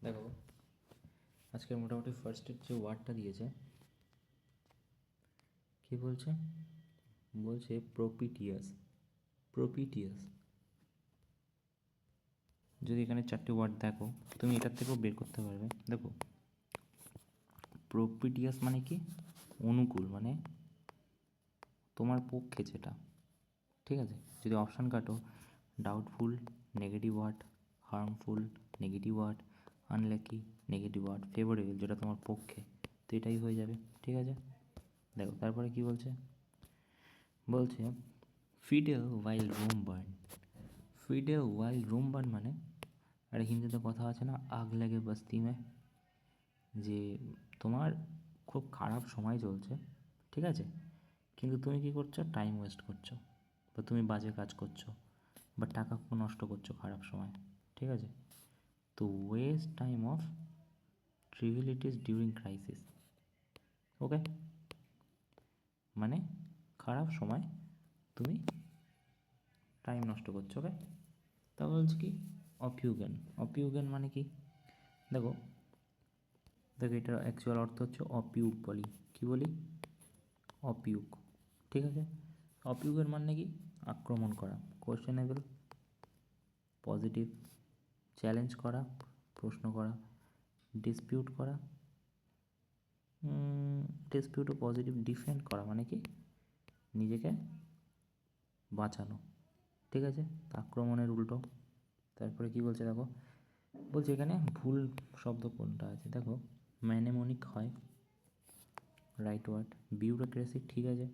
দেখো, আজকের মোটামুটি ফার্স্টের যে ওয়ার্ডটা দিয়েছে, কি বলছে? বলছে প্রপিটিয়াস। প্রপিটিয়াস যদি এখানে চারটে ওয়ার্ড দেখো, তুমি এটার থেকেও বের করতে পারবে। দেখো, প্রপিটিয়াস মানে কি? অনুকূল, মানে তোমার পক্ষে যেটা, ঠিক আছে। যদি অপশান কাটো, doubtful negative word, harmful negative word, unlucky negative word, favourable যেটা তোমার পক্ষে, তো এটাই হয়ে যাবে, ঠিক আছে। দেখো তারপরে কি বলছে? বলছে ফিডেল ওয়াইল রুম বার্ন। ফিডেল ওয়াইল রুম বার্ন মানে, আরে হিন্দিতে কথা আছে না, আগ লাগে বস্তি মে, যে তোমার খুব খারাপ সময় চলছে, ঠিক আছে, কিন্তু তুমি কী করছো? টাইম ওয়েস্ট করছো, বা তুমি বাজে কাজ করছো, বা টাকা নষ্ট করছো খারাপ সময়, ঠিক আছে। তো waste time of trivialities during crisis, okay, মানে খারাপ সময় তুমি টাইম নষ্ট করছো, ওকে। তা বলছে কি অপিউগেন। অপিউগেন মানে কি? দেখো দেখো এটার অ্যাকচুয়াল অর্থ হচ্ছে অপিউগ বলি, কি বলি? অপিউগ, ঠিক আছে। অপিউগের মানে কি? আক্রমণ করা, কোয়েশ্চেনেবল, পজিটিভ, চ্যালেঞ্জ করা, প্রশ্ন করা, ডিসপিউট করা, ডিসপিউট ও পজিটিভ, ডিফেন্ড করা মানে কি? নিজেকে বাঁচানো, ঠিক আছে। আক্রমণের উল্টো। তারপরে কি বলছে দেখো, বলছে এখানে ভুল শব্দ কোনটা আছে। দেখো, ম্যানেমনিক হয়, রাইট ওয়ার্ড। বিউরোক্রেসি, ঠিক আছে।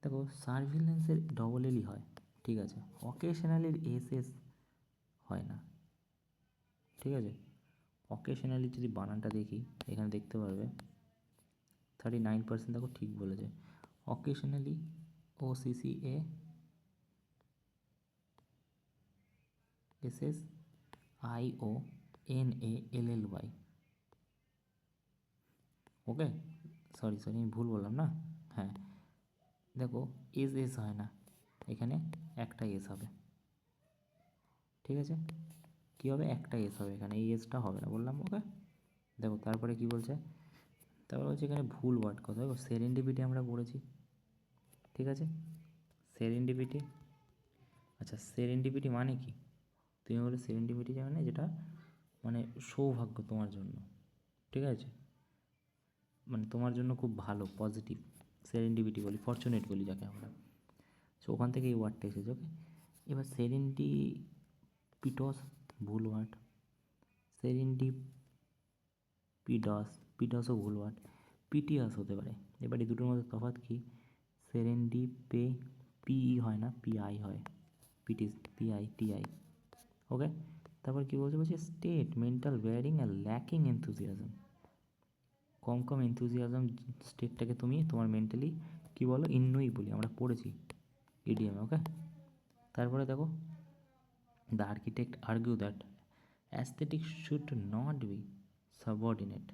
দেখো সার্ভিলেন্সের ডবল এলই হয়, ঠিক আছে। অকেশনালির এস হয় না, ঠিক আছে। অকেশনালি যদি বানানটা দেখি, এখানে দেখতে পারবে 39% দেখো ঠিক বলেছে। অকেশনালি, OCCA SSIONALLY, ওকে। সরি আমি ভুল বললাম না, হ্যাঁ। দেখো এস হয় না, এখানে একটা এস হবে, ঠিক আছে। কী হবে? একটা এস হবে এখানে, এই এসটা হবে না, বললাম, ওকে। দেখো তারপরে কি বলছে? তারপরে হচ্ছে এখানে ভুল ওয়ার্ড কথা। দেখো সেরেন্ডিপিটি আমরা পড়েছি, ঠিক আছে। সেরেন্ডিপিটি, আচ্ছা সেরেন্ডিপিটি মানে কি? তুমি বলে সেরেন্ডিপিটি মানে যেটা, মানে সৌভাগ্য তোমার জন্য, ঠিক আছে, মানে তোমার জন্য খুব ভালো, পজিটিভ, সেরেন্ডিপিটি বলি, ফরচুনেট বলি যাকে আমরা। সো ওখান থেকে এই ওয়ার্ডটা এসেছে, ওকে। এবার পিটস ভুল ওয়ার্ড, পিডস, পিডসও ভুল ওয়ার্ড, পিটিয়াস হতে পারে। এবার এই দুটোর মধ্যে তফাৎ কি? সেরেন্ডিপে পিই হয় না, পিআই হয়, PITI, ওকে। তারপর কী বলছে? বলছে স্টেট মেন্টাল ওয়ারিং আর ল্যাকিং এনথুজিয়াজম। কম এনথুজিয়াজম স্টেটটাকে তুমি তোমার মেন্টালি কী বলো? ইন্নই বলি, আমরা পড়েছি ইডিএমে, ওকে। তারপরে দেখো, the architect argue that aesthetics should not be subordinate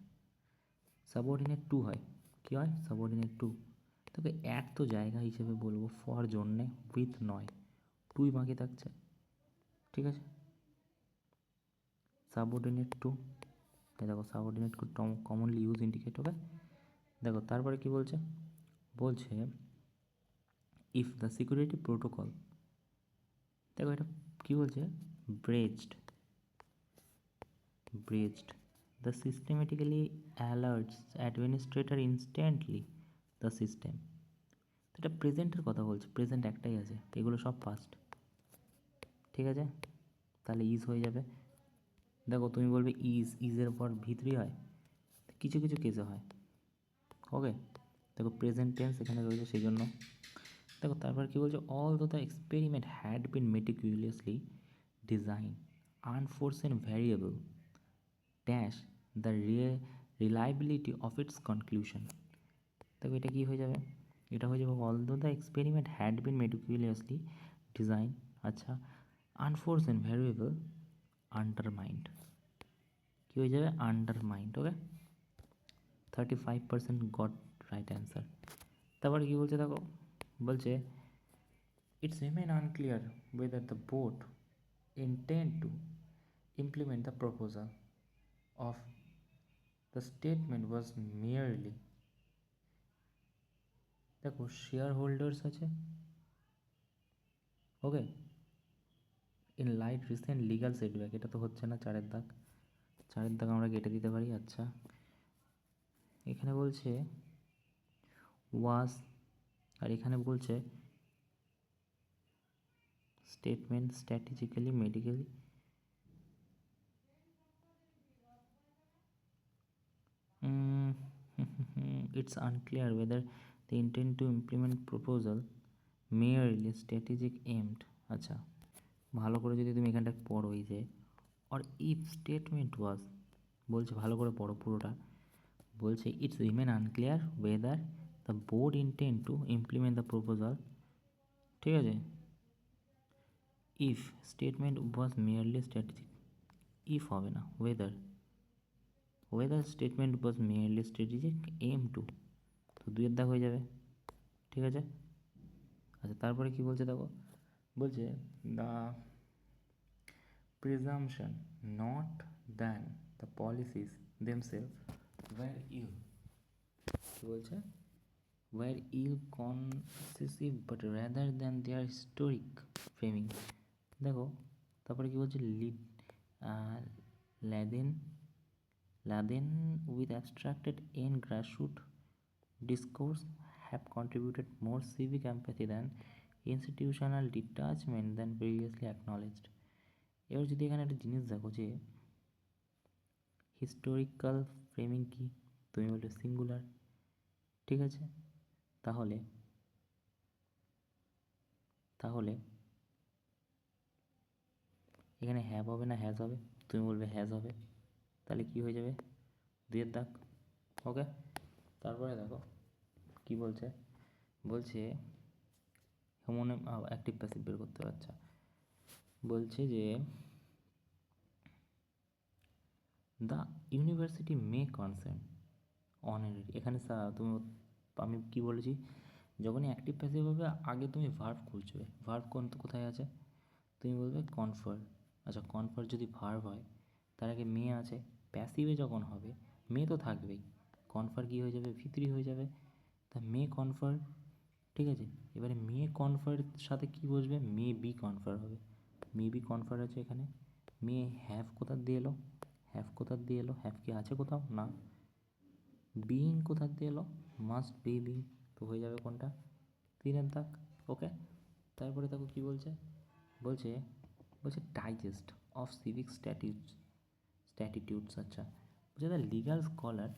to হয়, কী হয়? Subordinate two. তবে অ্যাট তো জায়গা হিসেবে বলবো, ফর জন্যে, উইথ নয়, টুই বাকি থাকছে, ঠিক আছে। সাবঅর্ডিনেট টু, দেখো subordinate to commonly use indicate, okay. দেখো তারপরে কি বলছে? বলছে ইফ দ্য সিকিউরিটি প্রোটোকল, দেখো এটা কী বলছে? Breached the systematically alerts administrator instantly the system. তো এটা প্রেজেন্টের কথা বলছে, প্রেজেন্ট একটাই আছে, এগুলো সব পাস্ট, ঠিক আছে। তাহলে ইজ হয়ে যাবে। দেখো তুমি বলবে ইজের পর ভিতরি হয়, কিছু কিছু কেসে হয়, ওকে। দেখো প্রেজেন্ট টেন্স এখানে রয়েছে সেই জন্য। দেখো তারপর কী বলছে? Although the experiment had been meticulously design, unforeseen variable dash the reliability of its conclusion. দেখো এটা কী হয়ে যাবে? এটা হয়ে যাবে although the experiment had been meticulously design, আচ্ছা, আনফোর্সেন ভ্যারিয়েবল আন্ডারমাইন্ড, কী হয়ে যাবে? Undermined, okay. 35% got right answer. তারপরে কী বলছে দেখো, বলছে its remain unclear whether the board intend to implement the proposal. of the statement was merely, দেখো শেয়ার হোল্ডার্স আছে, okay, in light recent legal setback, এটা তো হচ্ছে না, চারের দাগ, চারের দাগ আমরা কেটে দিতে পারি। আচ্ছা, এখানে বলছে ওয়াজ, আর এখানে বলছে statement strategically medically, it's unclear whether they intend to implement proposal merely strategic aimed। আচ্ছা, ভালো করে যদি তুমি এখানটা পড়ো, এই যে or if statement was, বলছে ভালো করে পড়ো পুরোটা, বলছে it's remain unclear whether the board intend to implement the proposal, ঠিক আছে, if statement was merely strategic, if হবে না, whether statement was merely strategic aim to, তো দুইয়ের দাগ হয়ে যাবে, ঠিক আছে। আচ্ছা, তারপরে কি বলছে দেখো, বলছে the presumption not than the policies themselves were ill, কি বলছে, were ill concessive but rather than their historic framing, দেখো তারপরে কি বলছে, laden laden with abstracted and grassroots discourse have contributed more civic empathy than institutional detachment than previously acknowledged। এবার যদি এখানে একটা জিনিস দেখো যে হিস্টোরিক্যাল ফ্রেমিং কি, তুমি বললে সিঙ্গুলার, ঠিক আছে, তাহলে তাহলে এখানে হ্যাভ হবে না হ্যাজ হবে, তুমি বলবে হ্যাজ হবে, তাহলে কি হয়ে যাবে, দুইয়ের দাগ, ওকে। তারপরে দেখো কি বলছে, বলছে হোমোনিম অ্যাক্টিভ প্যাসিভ বের করতে হবে। আচ্ছা, বলছে যে the university May concern honorary, এখানে তুমি, আমি কি বলেছি, যখনই অ্যাক্টিভ প্যাসিভ হবে আগে তুমি ভার্ব খুঁজবে, ভার্ব কোথায় আছে, তুমি বলবে কনফার। আচ্ছা, কনফার যদি ভার্ব হয় তার আগে মে আছে, প্যাসিভে যখন হবে মে তো থাকবেই, কনফার কী হয়ে যাবে, ভিতরি হয়ে যাবে, তা মে কনফার, ঠিক আছে। এবারে মে কনফার সাথে কি বসবে, মে বি কনফার হবে, মে বি কনফার আছে এখানে, মে হ্যাভ কোথার দিয়ে এলো, হ্যাভ কোথার দিয়ে এলো, হ্যাভ কি আছে কোথাও না, বিইং কোথার দিয়ে এলো, মাস্ট বি বিং, তো হয়ে যাবে কোনটা, তিনের দাগ, ওকে। তারপরে দেখো কি বলছে, বলছে বলছে ডাইজেস্ট অফ সিভিক স্ট্যাটিটিউডস, আচ্ছা, বলছে the legal scholar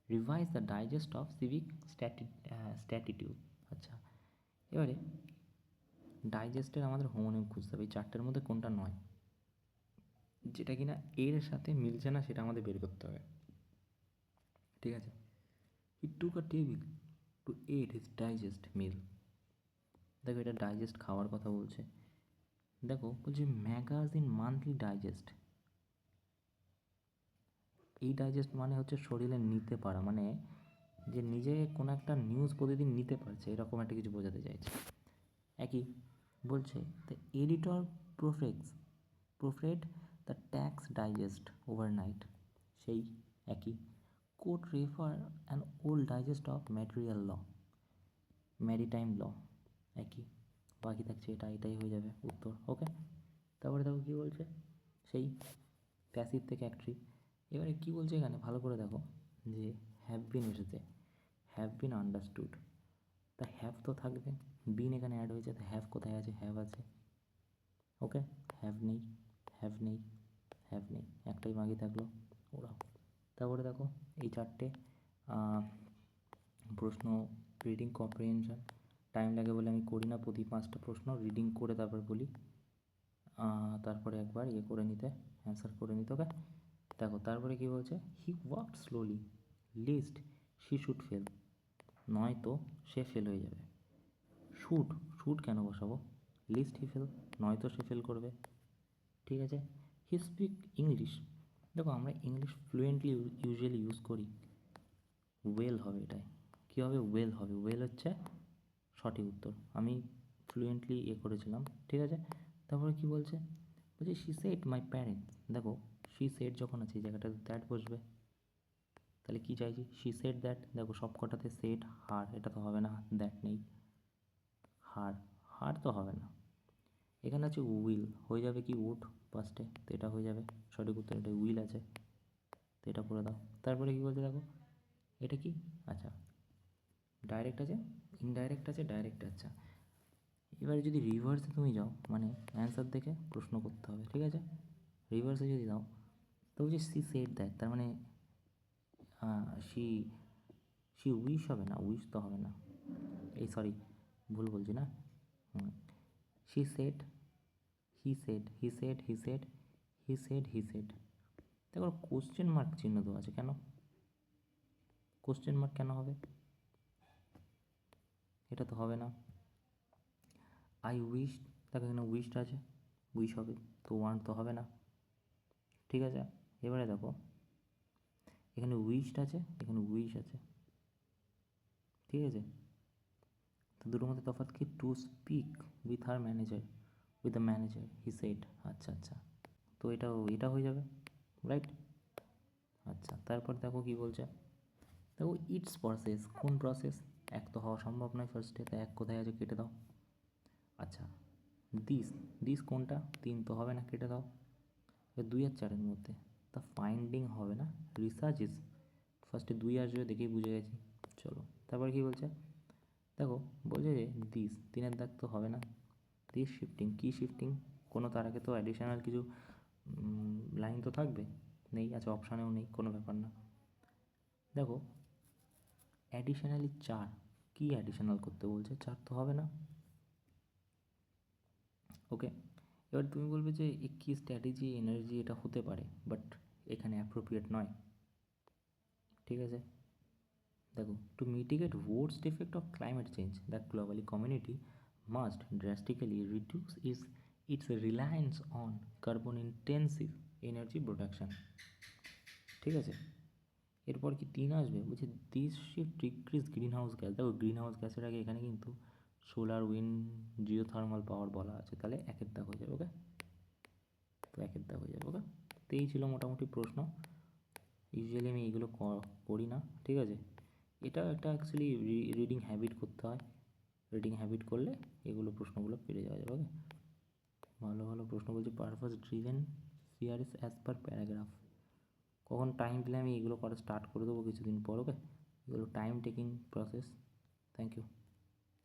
revise the digest of civic statute. আচ্ছা, এবারে ডাইজেস্টের আমাদের হোমোনিম খুঁজতে হবে, এই চারটের মধ্যে কোনটা নয়, যেটা কিনা এর সাথে মিলছে না সেটা আমাদের বের করতে হবে, ঠিক আছে। He took a table to eat his digest meal, দেখো এটা ডাইজেস্ট খাওয়ার কথা বলছে, দেখো বলছে ম্যাগাজিন মান্থলি ডাইজেস্ট, এই ডাইজেস্ট মানে হচ্ছে শরীরে নিতে পারা, মানে যে নিজে কোনো একটা নিউজ প্রতিদিন নিতে পারছে, এরকম একটা কিছু বোঝাতে চাইছে। একই বলছে the editor proofed the tax digest overnight, সেই একই court refer an old digest of material law, maritime law, একই, বাকি থাকছে এটাই হয়ে যাবে উত্তর, ওকে। তারপরে দেখো কী বলছে, সেই প্যাসিভ থেকে অ্যাক্টিভ, এবারে কী বলছে এখানে ভালো করে দেখো, যে হ্যাভ বিন এসেছে, হ্যাভ বিন আন্ডারস্টুড, তা হ্যাভ তো থাকবে, বিন এখানে অ্যাড হয়েছে, তো হ্যাভ কোথায় আছে, হ্যাভ আছে, ওকে, হ্যাভ নেই, হ্যাভ নেই, হ্যাভ নেই, একটাই বাকি থাকলো ওরা। তারপরে দেখো এই চারটে প্রশ্ন, রিডিং কম্প্রিহেনশন, টাইম লাগে বলে আমি করি না, প্রতি 5টা প্রশ্ন রিডিং করে তারপর বলি, তারপরে একবার ইয়ে করে নিতে, অ্যান্সার করে নিতে, ওকে। দেখো তারপরে কী বলছে, he walk slowly lest she should fall, নয়তো সে ফেল হয়ে যাবে, শুড কেন বসাবো, লিস্ট হি ফেল, নয়তো সে ফেল করবে, ঠিক আছে। হি স্পিক ইংলিশ, দেখো আমরা ইংলিশ ফ্লুয়েন্টলি ইউজুয়ালি ইউজ করি, ওয়েল হবে এটাই, কী হবে, ওয়েল হবে, ওয়েল হচ্ছে সঠিক উত্তর, আমি ফ্লুয়েন্টলি করেছিলাম, ঠিক আছে। তারপরে কি বলছে, বলছে শি সেড মাই প্যারেন্টস, দেখো শি সেড যখন আছে এই জায়গাটাতে দ্যাট বসবে, তাহলে কী চাইছি, শি সেড দ্যাট। দেখো সব কটাতে সেড হার, এটা তো হবে না, দ্যাট নেই, হার, হার তো হবে না। এখানে আছে উইল, হয়ে যাবে কি উড ফার্স্টে, তো এটা হয়ে যাবে সঠিক উত্তর, এটা উইল আছে, তো এটা করে দাও। তারপরে কী বলছে দেখো, এটা কি, আচ্ছা ডাইরেক্ট আছে, ইনডাইরেক্ট আছে, ডাইরেক্ট, আচ্ছা এবারে যদি রিভার্সে তুমি যাও, মানে অ্যান্সার দেখে প্রশ্ন করতে হবে, ঠিক আছে। রিভার্সে যদি দাও তো বলছে সি সেড দ্যাট, তার মানে শি শি উইশ হবে না, উইশ তো হবে না, এই সরি ভুল বলছি না, she said, he said, he said, he said, he said, he said. দেখো কোশ্চেন মার্ক চিহ্ন দেওয়া আছে কেন, কোশ্চেন মার্ক কেন হবে, এটা তো হবে না। আই উইশ, দেখো এখানে উইশড আছে, উইশ হবে, তো ওয়ান্ট তো হবে না, ঠিক আছে। এবারে দেখো এখানে উইশড আছে, এখানে উইশ আছে, ঠিক আছে। তো দুটোর মধ্যে তফাৎ কি, to speak with her manager, with the manager he said, আচ্ছা আচ্ছা, তো এটা হয়ে যাবে, রাইট। আচ্ছা তারপর দেখো কি বলছে, দেখো ইটস প্রসেস, কোন প্রসেস, এক তো হওয়া সম্ভব নয় ফার্স্টে, তো এক কোথায় আছে কেটে দাও। আচ্ছা দিস, দিস কোনটা, তিন তো হবে না, কেটে দাও। এবার 2 আর 4-এর মধ্যে, তা ফাইন্ডিং হবে না, রিসার্চ ইজ, ফার্স্টে 2 আসবে দেখেই বুঝে গেছি, চলো তারপর কী বলছে দেখো, বলছে যে দিস, 3-এর দাগ তো হবে না, দিস শিফটিং, কী শিফটিং, কোনো তার আগে তো অ্যাডিশনাল কিছু লাইন তো থাকবে, নেই, আচ্ছা অপশানেও নেই, কোনো ব্যাপার না। দেখো অ্যাডিশনালি 4, কী অ্যাডিশনাল করতে বলছে, 4 তো হবে না, ওকে। এবার তুমি বলবে যে কি স্ট্র্যাটেজি এনার্জি এটা হতে পারে, বাট এখানে অ্যাপ্রোপ্রিয়েট নয়, ঠিক আছে। দেখো two mitigate worst effect of climate change the global community must drastically reduce its reliance on carbon intensive energy production, ঠিক আছে। এরপর কি 3 আসবে, বলছে this shift decrease green house gas, দেখো গ্রিন হাউস গ্যাসের আগে এখানে কিন্তু সোলার, উইন্ড, জিওথার্মাল পাওয়ার বলা আছে, তাহলে 1-এর দাগ হয়ে যাবে, ওকে, তো 1-এর দাগ হয়ে যাবে, ওকে। তো এই ছিল মোটামুটি প্রশ্ন, ইউজুয়ালি আমি এইগুলো করি না, ঠিক আছে। এটা একটা অ্যাকচুয়ালি রিডিং হ্যাবিট করতে হয়, রিডিং হ্যাবিট করলে এগুলো প্রশ্নগুলো পেরে যাওয়া যাবে, ওকে। ভালো ভালো প্রশ্ন বলছে, purpose driven CRS as per paragraph, কখন টাইম পেলে আমি এগুলো করা স্টার্ট করে দেবো কিছুদিন পর, ওকে। এগুলো time taking process. Thank you.